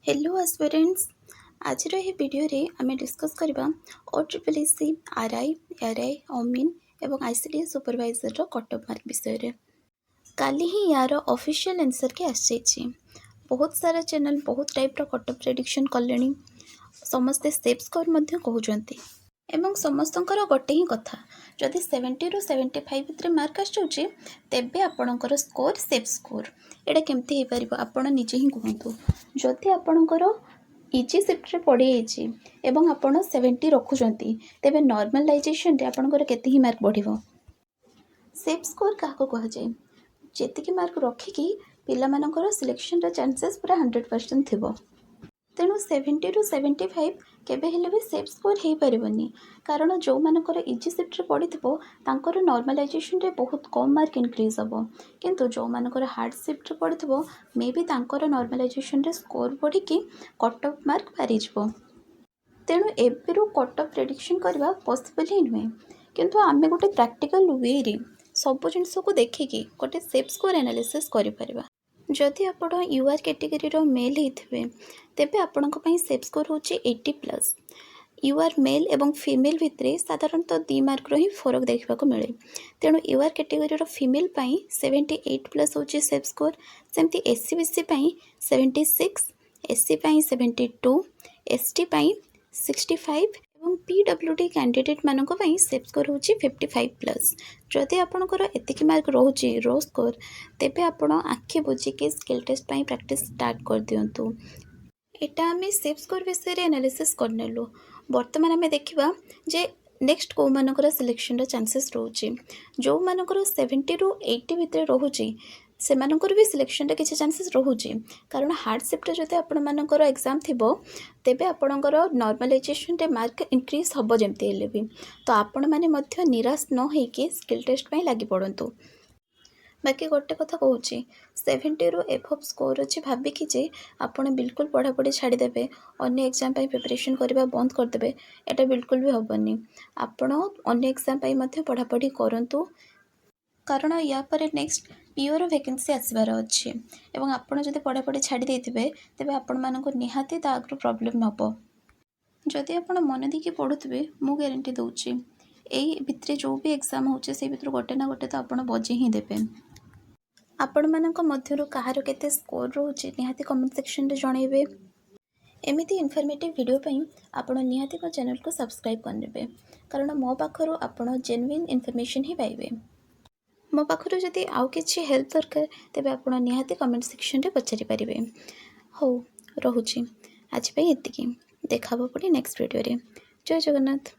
Hello aspirants. आज video रे आमे डिस्कस करबा OSSC आरआई एआरआई अमीन एवं आईसीडीएस सुपरवाइजर रो कटअप मार्क विषय रे। काली ही यार ऑफिशियल आंसर के आछि। बहुत सारा चैनल बहुत टाइप रो कटअप प्रेडिक्शन कलेनी, समस्ते सेफ स्कोर मध्ये कहउजंती एवं समस्तंकर गोटे ही कथा, जदि 70 ରୁ 75 भितर मार्क आछुची तेबे आपणकर स्कोर सेफ स्कोर। एटा केमती हो पारिबो आपण निजे ही कहंतु। जदि आपणकर इजी शिफ्ट रे पड़ी जाइए एवं आपण 70 रखुचंती तेबे नॉर्मलाइजेशन रे आपणकर केते ही मार्क बढ़िबो। सेफ स्कोर काहको कह जाय, जेतिकी मार्क रखिकी पिला मानकर सिलेक्शन रे चांसेस पूरा 100% थिबो। तेणु 70 ରୁ 75 केबे हेले भी सेफ स्कोर हो पारिबनी, कारण जो मानकर इजी शिफ्ट रे पड़ी थिबो तांकर नॉर्मलाइजेशन रे बहुत कम मार्क इंक्रीज हबो, किंतु जो मानकर हार्ड शिफ्ट रे पड़ी थिबो मे बी तांकर नॉर्मलाइजेशन रे स्कोर बढ़ी की कट ऑफ मार्क पारि जिवो। तेणु एबेरु कट ऑफ प्रेडिक्शन करबा पॉसिबल ही नुहे, किंतु आमे गोटे प्रैक्टिकल वे रे सब जिंस को देखिकी गोटे सेफ स्कोर एनालिसिस करि परिबा। जदि आपण यूआर कैटेगरी रो मेल होइथिबे तेबे आपणक पई सेफ स्कोर होची 80+। यूआर मेल एवं फीमेल भितरे साधारणतः 2 मार्क रो ही फरक देखा को मिले। तेणु यूआर कैटेगरी रो फीमेल पई 78+ होची सेफ स्कोर, सेमती एससीबीसी पई 76, एससी पई 72, एसटी पई 65 एवं पीडब्ल्यूडी कैंडिडेट मानक पई सेफ स्कोर होची 55+। जदि आपणकर एतिकी मार्क रोची रो स्कोर तेबे आपण आखि बुझिकी स्किल टेस्ट पई प्रैक्टिस स्टार्ट कर दियंतु। एटा आमे सेफ स्कोर विषय रे एनालिसिस करनेलु। वर्तमान आमे देखिबा जे नेक्स्ट को मानकर सिलेक्शन रो चांसेस रोची। जो मानकर 70 ରୁ 80 भितर रोची से मानकर भी सिलेक्शन रे किछि चांसेस रोची, कारण हार्ड शिफ्ट जदि आपण मानकर एग्जाम थिबो तेबे आपणकर नॉर्मलाइजेशन रे मार्क इंक्रीज हबो जेमते हेले भी। तो आपण माने मध्य निराश न होइके स्किल टेस्ट पई लागि पड़ंतु। बाकी गोटे कथा कहूँ 70 ରୁ एभव स्कोर अच्छी भाविकी जे आपड़ बिल्कुल पढ़ापढ़ी छाड़देवे, अन्य एग्जाम प्रिपरेशन करने बंद करदे, एटा बिल्कुल भी हेनी। आपण अन्य एग्जाम पढ़ापढ़ी करूँ, कारण या पर नेक्स्ट पीओ रो वैकेंसी आसबार अच्छी एवं आपड़ जब पढ़ापढ़ी छाड़ी तेबे आपण मानक निहाती ता आगु प्रॉब्लम हम। जदि आपण मन देकी पढ़ुवे मु ग्यारंटी दूची यही भितर जो भी एग्जाम होचे से भितर गोटे ना गोटे तो आपण बजे ही देबे। आपण मानक मध्यरु कहार केते स्कोर रोचे निहाती कमेंट सेक्शन रे जणैबे। एमिति इन्फॉर्मेटिव वीडियो पई आपण निहाती को चैनल को सब्सक्राइब करनेबे, कारण मो पाखरु आपण जेन्युइन इन्फॉर्मेशन ही पाइबे। मो पाखरु जदि आउ किछि हेल्प दरकार तेबे आपण निहाती कमेंट सेक्शन रे पचारि परिबे। हो रहुची आज पई एतिकी, देखाबो पड़ी नेक्स्ट वीडियो रे। जय जगन्नाथ।